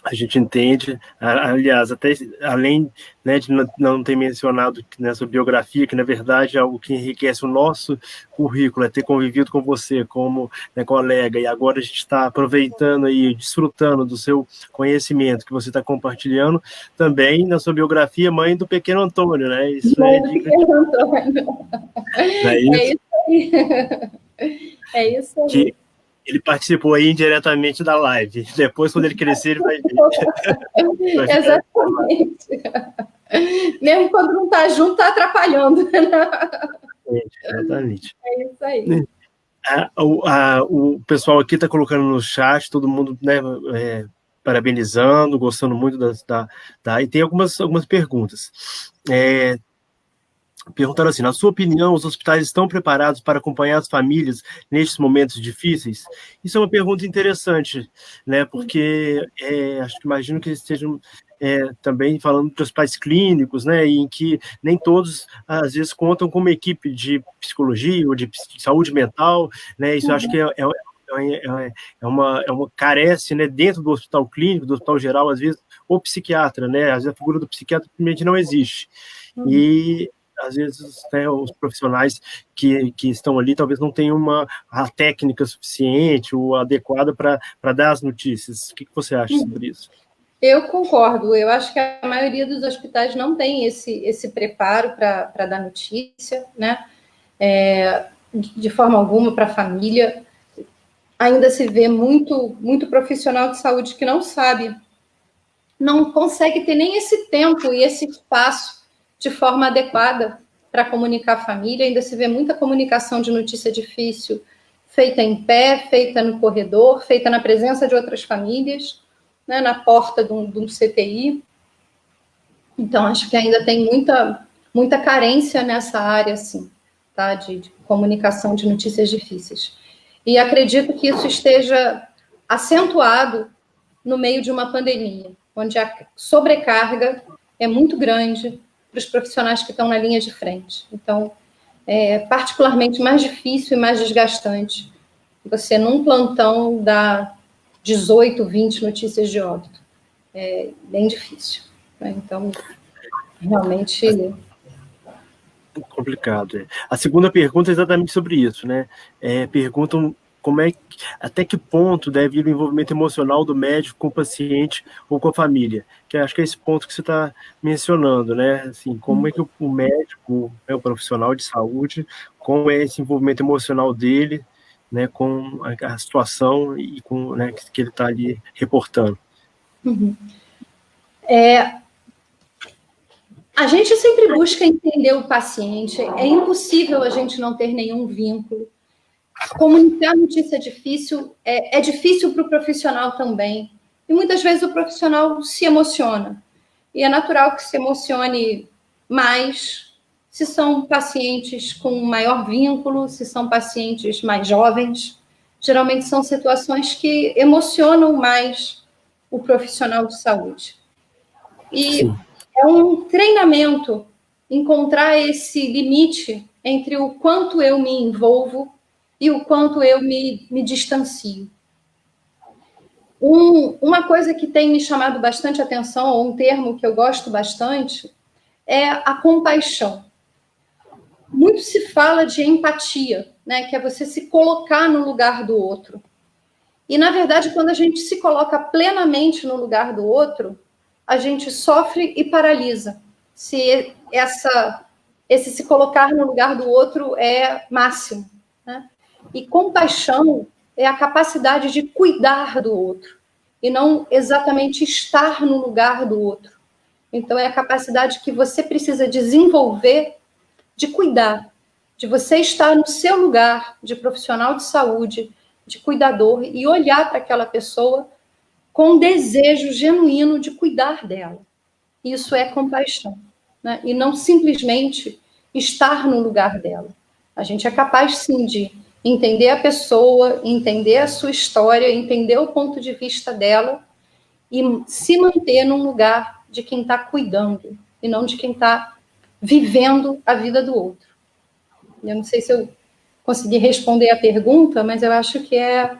a gente entende, aliás, até além, né, de não ter mencionado nessa biografia, que na verdade é algo que enriquece o nosso currículo, é ter convivido com você como, né, colega, e agora a gente está aproveitando e desfrutando do seu conhecimento que você está compartilhando, também na sua biografia, mãe do pequeno Antônio, né? Isso mãe do pequeno Antônio. É isso aí. É isso aí. Que ele participou aí indiretamente da live. Depois, quando ele crescer, ele vai ver. Exatamente. Mesmo quando não está junto, está atrapalhando. Exatamente. É isso aí. O pessoal aqui está colocando no chat, todo mundo, né, parabenizando, gostando muito e tem algumas perguntas. Perguntaram assim, na sua opinião, os hospitais estão preparados para acompanhar as famílias nestes momentos difíceis? Isso é uma pergunta interessante, né? Porque acho que imagino que estejam também falando de hospitais clínicos, né? Em que nem todos, às vezes, contam com uma equipe de psicologia ou de saúde mental, né? Isso acho que uma carece, né? Dentro do hospital clínico, do hospital geral, às vezes, o psiquiatra, né? Às vezes a figura do psiquiatra simplesmente não existe. E às vezes, né, os profissionais que estão ali talvez não tenham a técnica suficiente ou adequada para dar as notícias. O que você acha sobre isso? Eu concordo. Eu acho que a maioria dos hospitais não tem esse preparo para dar notícia, né? De forma alguma para a família. Ainda se vê muito profissional de saúde que não sabe, não consegue ter nem esse tempo e esse espaço de forma adequada para comunicar a família. Ainda se vê muita comunicação de notícia difícil feita em pé, feita no corredor, feita na presença de outras famílias, né, na porta de um CTI. Então, acho que ainda tem muita carência nessa área, assim, tá, de comunicação de notícias difíceis. E acredito que isso esteja acentuado no meio de uma pandemia, onde a sobrecarga é muito grande para os profissionais que estão na linha de frente. Então, é particularmente mais difícil e mais desgastante você, num plantão, dar 18, 20 notícias de óbito. É bem difícil. Né? Então, realmente... Complicado. A segunda pergunta é exatamente sobre isso, né? Perguntam até que ponto deve ir o envolvimento emocional do médico com o paciente ou com a família, que acho que é esse ponto que você está mencionando, né? Assim, como é que o médico, o profissional de saúde, como é esse envolvimento emocional dele, né, com a situação e com, né, que ele está ali reportando. A gente sempre busca entender o paciente, é impossível a gente não ter nenhum vínculo. Comunicar notícia difícil é difícil para o profissional também. E muitas vezes o profissional se emociona. E é natural que se emocione mais se são pacientes com maior vínculo, se são pacientes mais jovens. Geralmente são situações que emocionam mais o profissional de saúde. E sim, é um treinamento encontrar esse limite entre o quanto eu me envolvo e o quanto eu me distancio. Uma coisa que tem me chamado bastante atenção, ou um termo que eu gosto bastante, é a compaixão. muito se fala de empatia, né, que é você se colocar no lugar do outro. E, na verdade, quando a gente se coloca plenamente no lugar do outro, a gente sofre e paralisa. Se esse se colocar no lugar do outro é máximo, né? E compaixão é a capacidade de cuidar do outro, e não exatamente estar no lugar do outro. Então, é a capacidade que você precisa desenvolver de cuidar, de você estar no seu lugar de profissional de saúde, de cuidador, e olhar para aquela pessoa com desejo genuíno de cuidar dela. Isso é compaixão, né? E não simplesmente estar no lugar dela. A gente é capaz, sim, de entender a pessoa, entender a sua história, entender o ponto de vista dela e se manter num lugar de quem está cuidando e não de quem está vivendo a vida do outro. Eu não sei se eu consegui responder a pergunta, mas eu acho que é...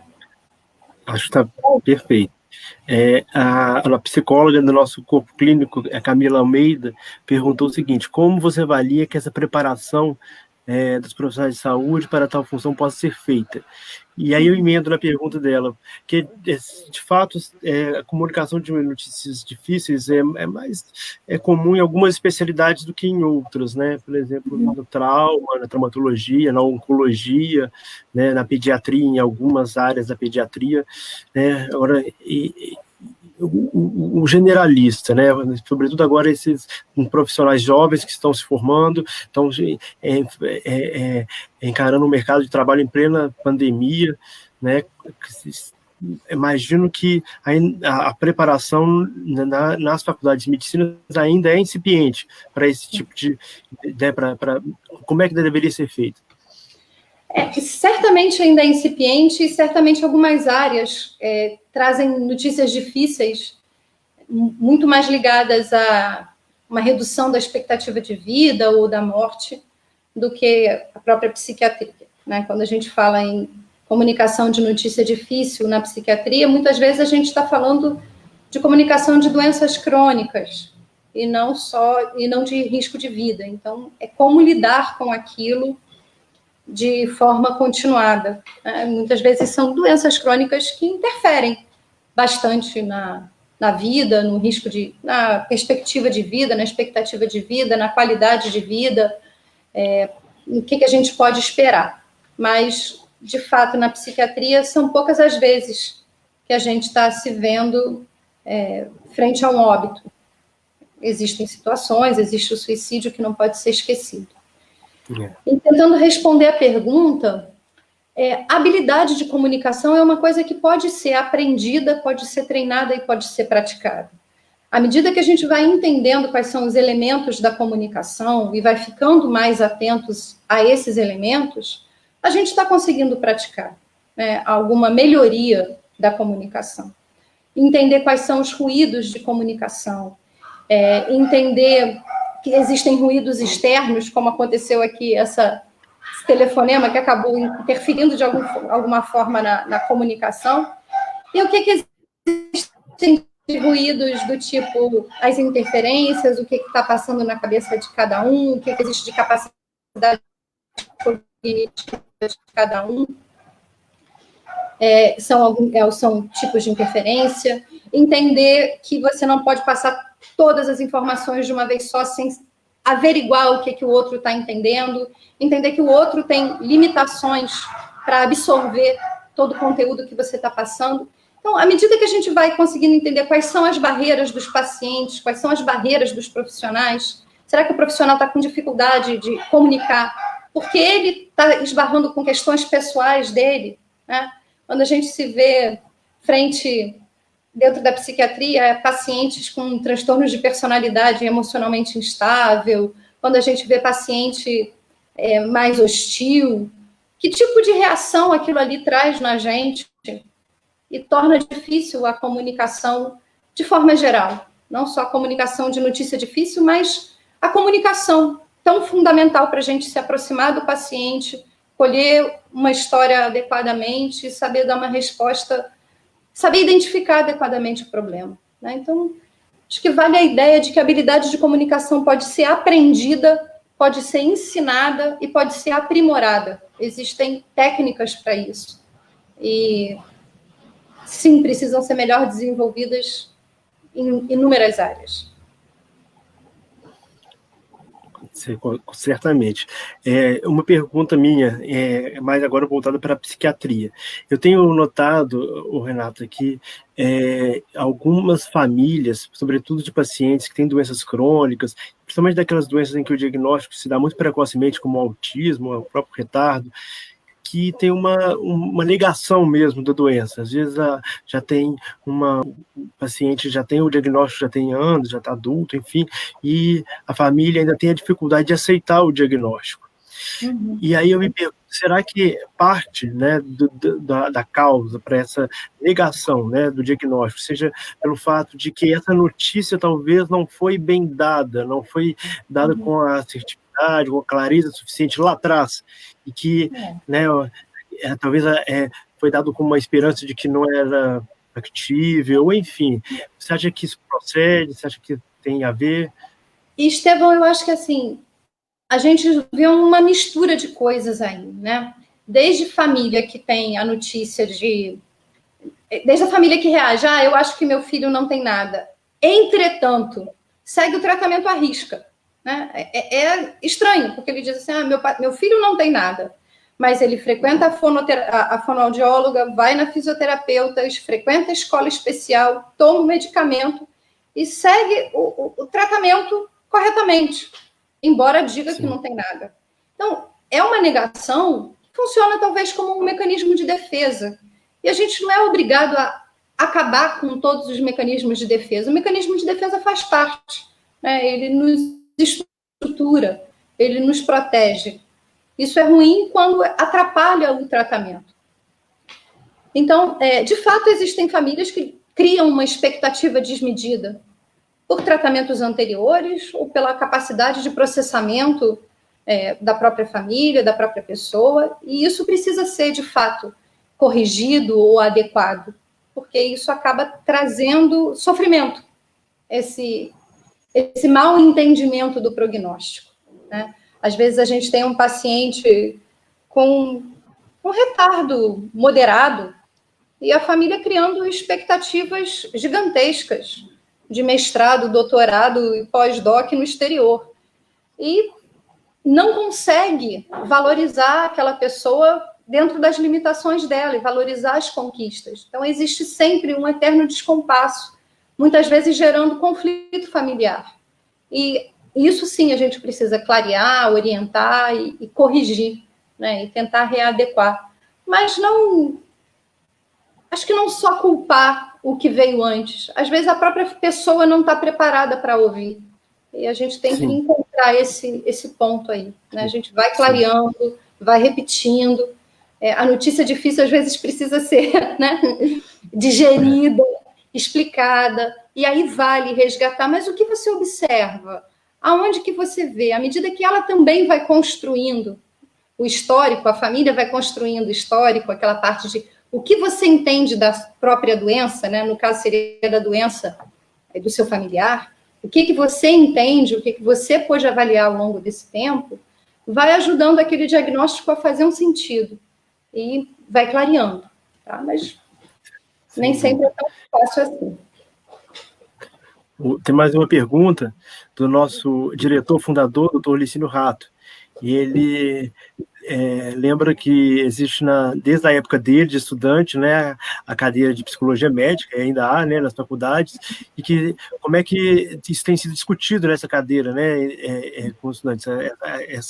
Acho que está perfeito. A psicóloga do nosso corpo clínico, a Camila Almeida, perguntou o seguinte: como você avalia que essa preparação dos profissionais de saúde para tal função possa ser feita? E aí eu emendo na pergunta dela, que de fato a comunicação de notícias difíceis é mais comum em algumas especialidades do que em outras, né? Por exemplo, no trauma, na traumatologia, na oncologia, né? Na pediatria, em algumas áreas da pediatria, né? Agora, o generalista, né? Sobretudo agora esses profissionais jovens que estão se formando, estão encarando o mercado de trabalho em plena pandemia, né? Imagino que a preparação nas faculdades de medicina ainda é incipiente para esse tipo de... como é que deveria ser feito? Certamente ainda é incipiente, e certamente algumas áreas trazem notícias difíceis, muito mais ligadas a uma redução da expectativa de vida ou da morte do que a própria psiquiatria, né? Quando a gente fala em comunicação de notícia difícil na psiquiatria, muitas vezes a gente está falando de comunicação de doenças crônicas e não de risco de vida. Então, é como lidar com aquilo de forma continuada, né? Muitas vezes são doenças crônicas que interferem bastante na vida, no risco na perspectiva de vida, na expectativa de vida, na qualidade de vida, o que a gente pode esperar. Mas, de fato, na psiquiatria, são poucas as vezes que a gente está se vendo frente a um óbito. Existem situações, existe o suicídio que não pode ser esquecido. E tentando responder a pergunta, a habilidade de comunicação é uma coisa que pode ser aprendida, pode ser treinada e pode ser praticada. À medida que a gente vai entendendo quais são os elementos da comunicação e vai ficando mais atentos a esses elementos, a gente está conseguindo praticar, né, alguma melhoria da comunicação. Entender quais são os ruídos de comunicação, entender que existem ruídos externos, como aconteceu aqui, esse telefonema que acabou interferindo de alguma forma na comunicação, e o que existem de ruídos do tipo as interferências, o que está passando na cabeça de cada um, o que existe de capacidade cognitiva de cada um, são tipos de interferência, entender que você não pode passar todas as informações de uma vez só sem averiguar o que o outro está entendendo, entender que o outro tem limitações para absorver todo o conteúdo que você está passando. Então, à medida que a gente vai conseguindo entender quais são as barreiras dos pacientes, quais são as barreiras dos profissionais, será que o profissional está com dificuldade de comunicar? Porque ele está esbarrando com questões pessoais dele, né? Quando a gente se vê dentro da psiquiatria, pacientes com transtornos de personalidade emocionalmente instável, quando a gente vê paciente mais hostil, que tipo de reação aquilo ali traz na gente e torna difícil a comunicação de forma geral. Não só a comunicação de notícia difícil, mas a comunicação tão fundamental para a gente se aproximar do paciente, colher uma história adequadamente, saber dar uma resposta, saber identificar adequadamente o problema, né? Então, acho que vale a ideia de que a habilidade de comunicação pode ser aprendida, pode ser ensinada e pode ser aprimorada. Existem técnicas para isso. E, sim, precisam ser melhor desenvolvidas em inúmeras áreas. Certamente. Uma pergunta minha, mais agora voltada para a psiquiatria. Eu tenho notado, o Renato, aqui, algumas famílias, sobretudo de pacientes que têm doenças crônicas, principalmente daquelas doenças em que o diagnóstico se dá muito precocemente, como o autismo, o próprio retardo, que tem uma negação mesmo da doença. Às vezes já tem o paciente já tem o diagnóstico, já tem anos, já está adulto, enfim, e a família ainda tem a dificuldade de aceitar o diagnóstico. Uhum. E aí eu me pergunto, será que parte, né, da causa para essa negação, né, do diagnóstico, seja pelo fato de que essa notícia talvez não foi bem dada, não foi dada com a assertividade, com a clareza suficiente lá atrás, e que, né, talvez foi dado com uma esperança de que não era factível, ou enfim. Você acha que isso procede? Você acha que tem a ver? Estevão, eu acho que assim, a gente vê uma mistura de coisas aí, né? Desde família que tem a notícia desde a família que reage, eu acho que meu filho não tem nada. Entretanto, segue o tratamento à risca. Né? É estranho, porque ele diz assim, meu filho não tem nada, mas ele frequenta a fonoaudióloga, vai na fisioterapeuta, frequenta a escola especial, toma o medicamento e segue o tratamento corretamente, embora diga que não tem nada. Então, é uma negação que funciona talvez como um mecanismo de defesa. E a gente não é obrigado a acabar com todos os mecanismos de defesa. O mecanismo de defesa faz parte, né? Ele nos estrutura, ele nos protege. Isso é ruim quando atrapalha o tratamento. Então, de fato, existem famílias que criam uma expectativa desmedida por tratamentos anteriores ou pela capacidade de processamento da própria família, da própria pessoa, e isso precisa ser, de fato, corrigido ou adequado, porque isso acaba trazendo sofrimento, esse mau entendimento do prognóstico. Né? Às vezes a gente tem um paciente com um retardo moderado e a família criando expectativas gigantescas de mestrado, doutorado e pós-doc no exterior. E não consegue valorizar aquela pessoa dentro das limitações dela e valorizar as conquistas. Então, existe sempre um eterno descompasso, muitas vezes gerando conflito familiar. E isso, sim, a gente precisa clarear, orientar e corrigir, né? E tentar readequar. Mas acho que não só culpar o que veio antes. Às vezes a própria pessoa não está preparada para ouvir. E a gente tem que encontrar esse ponto aí. Né? A gente vai clareando, vai repetindo. A notícia difícil, às vezes, precisa ser, né, digerida, explicada. E aí vale resgatar. Mas o que você observa? Aonde que você vê? À medida que ela também vai construindo o histórico, a família vai construindo o histórico, aquela parte de o que você entende da própria doença, né? No caso seria da doença do seu familiar, o que você entende, o que você pôde avaliar ao longo desse tempo, vai ajudando aquele diagnóstico a fazer um sentido e vai clareando, tá? Mas nem sempre é tão fácil assim. Tem mais uma pergunta do nosso diretor fundador, doutor Licínio Rato, e ele lembra que existe, desde a época dele, de estudante, né, a cadeira de psicologia médica, ainda há, né, nas faculdades, e que como é que isso tem sido discutido nessa cadeira, né, com os estudantes,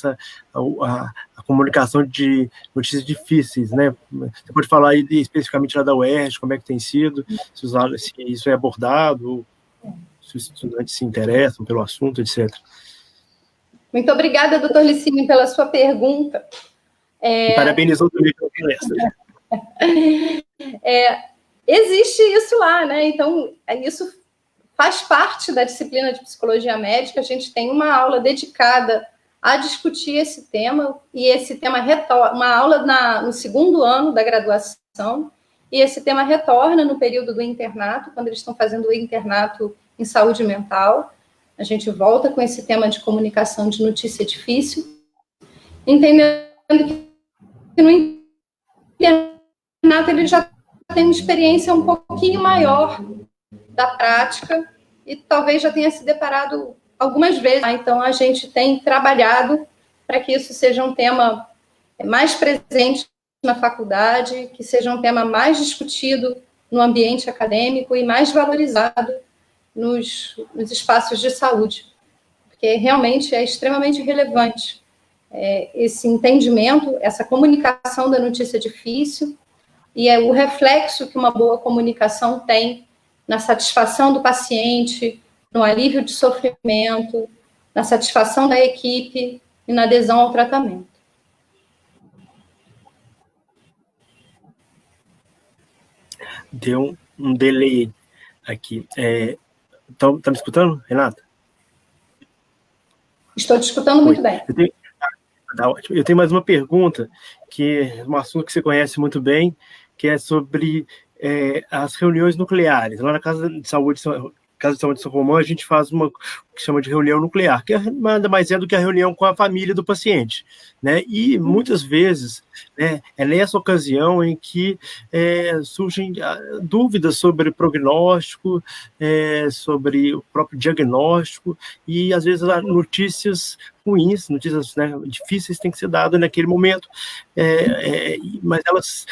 a comunicação de notícias difíceis, né? Você pode falar aí especificamente lá da UERJ, como é que tem sido, se isso é abordado, se os estudantes se interessam pelo assunto, etc. Muito obrigada, doutor Licínio, pela sua pergunta. E parabenizou também pela palestra. Existe isso lá, né? Então, isso faz parte da disciplina de psicologia médica. A gente tem uma aula dedicada a discutir esse tema, e esse tema retorna, uma aula no segundo ano da graduação, e esse tema retorna no período do internato, quando eles estão fazendo o internato em saúde mental. a gente volta com esse tema de comunicação de notícia difícil, entendendo que no internato ele já tem uma experiência um pouquinho maior da prática e talvez já tenha se deparado algumas vezes. Então, a gente tem trabalhado para que isso seja um tema mais presente na faculdade, que seja um tema mais discutido no ambiente acadêmico e mais valorizado nos espaços de saúde, porque realmente é extremamente relevante esse entendimento, essa comunicação da notícia difícil e é o reflexo que uma boa comunicação tem na satisfação do paciente, no alívio de sofrimento, na satisfação da equipe e na adesão ao tratamento. Deu um delay aqui. Tá me escutando, Renata? Estou te escutando muito bem. Eu tenho mais uma pergunta, que é um assunto que você conhece muito bem, que é sobre as reuniões nucleares. Lá na Casa de Saúde de São Romão, a gente faz o que chama de reunião nuclear, que nada mais é do que a reunião com a família do paciente, né? E muitas vezes é nessa ocasião em que surgem dúvidas sobre prognóstico, sobre o próprio diagnóstico, e às vezes notícias ruins, notícias, né, difíceis têm que ser dadas naquele momento, mas elas,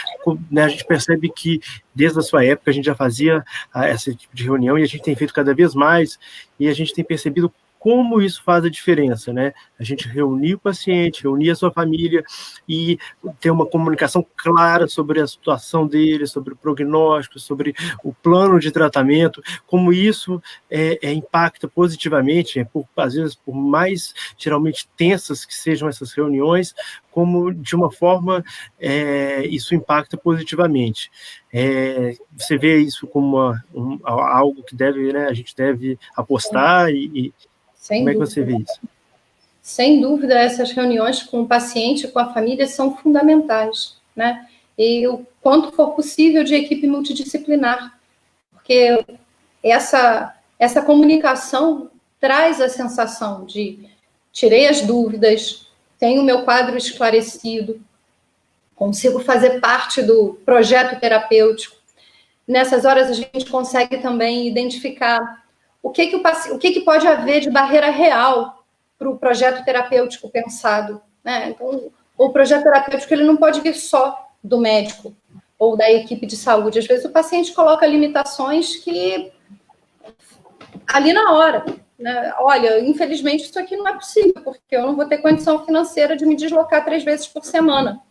né, a gente percebe que desde a sua época a gente já fazia esse tipo de reunião e a gente tem feito cada vez mais e a gente tem percebido como isso faz a diferença, né? A gente reunir o paciente, reunir a sua família e ter uma comunicação clara sobre a situação dele, sobre o prognóstico, sobre o plano de tratamento, como isso impacta positivamente, às vezes por mais geralmente tensas que sejam essas reuniões, como de uma forma isso impacta positivamente. Você vê isso como algo que né, a gente deve apostar e sem como é que dúvida. você vê isso? Sem dúvida, essas reuniões com o paciente e com a família são fundamentais, né? E o quanto for possível de equipe multidisciplinar, porque essa comunicação traz a sensação de tirei as dúvidas, tenho o meu quadro esclarecido, consigo fazer parte do projeto terapêutico. Nessas horas a gente consegue também identificar o que pode haver de barreira real para o projeto terapêutico pensado, né? Então, o projeto terapêutico ele não pode vir só do médico ou da equipe de saúde. Às vezes o paciente coloca limitações que ali na hora, né? Olha, infelizmente isso aqui não é possível, porque eu não vou ter condição financeira de me deslocar 3 vezes por semana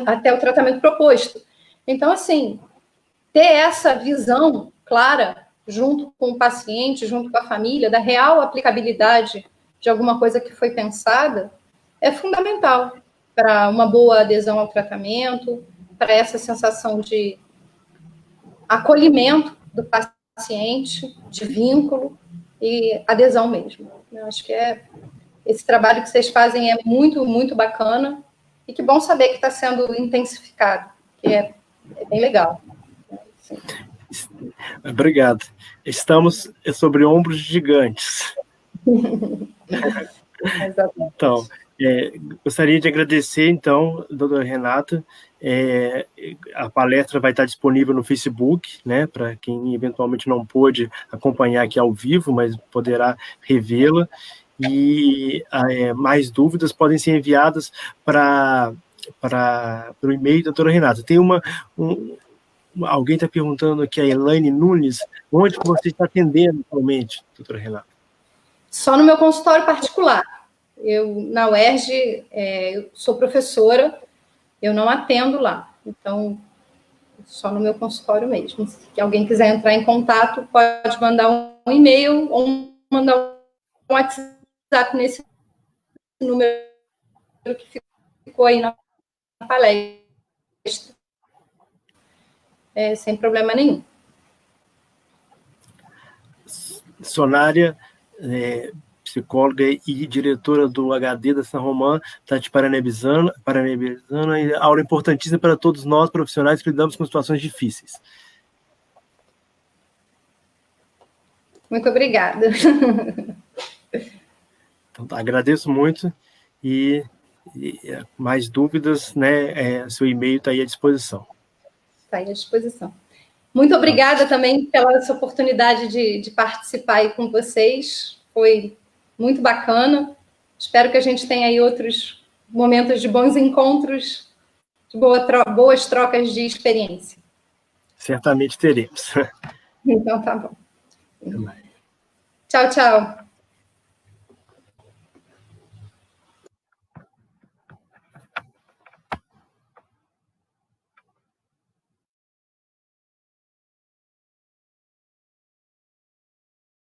até o tratamento proposto. Então, assim, ter essa visão clara junto com o paciente, junto com a família, da real aplicabilidade de alguma coisa que foi pensada, é fundamental para uma boa adesão ao tratamento, para essa sensação de acolhimento do paciente, de vínculo e adesão mesmo. Eu acho que esse trabalho que vocês fazem é muito, muito bacana e que bom saber que está sendo intensificado, que é bem legal. Sim. Obrigado. Estamos sobre ombros gigantes. Então, gostaria de agradecer, então, doutora Renata. A palestra vai estar disponível no Facebook, né, para quem eventualmente não pôde acompanhar aqui ao vivo, mas poderá revê-la. E mais dúvidas podem ser enviadas para o e-mail da doutora Renata. Tem alguém está perguntando aqui, a Elaine Nunes, onde que você está atendendo atualmente, doutora Renata? Só no meu consultório particular. Eu, na UERJ, eu sou professora, eu não atendo lá. Então, só no meu consultório mesmo. Se alguém quiser entrar em contato, pode mandar um e-mail ou mandar um WhatsApp nesse número que ficou aí na palestra. Sem problema nenhum. Sonária, psicóloga e diretora do HD da São Romão, está te parabenizando, e aula importantíssima para todos nós, profissionais, que lidamos com situações difíceis. Muito obrigada. Então, agradeço muito e mais dúvidas, né? Seu e-mail está aí à disposição. Está aí à disposição. Muito obrigada também pela essa oportunidade de participar aí com vocês. Foi muito bacana. Espero que a gente tenha aí outros momentos de bons encontros, de boas trocas de experiência. Certamente teremos. Então, tá bom. Tchau, tchau.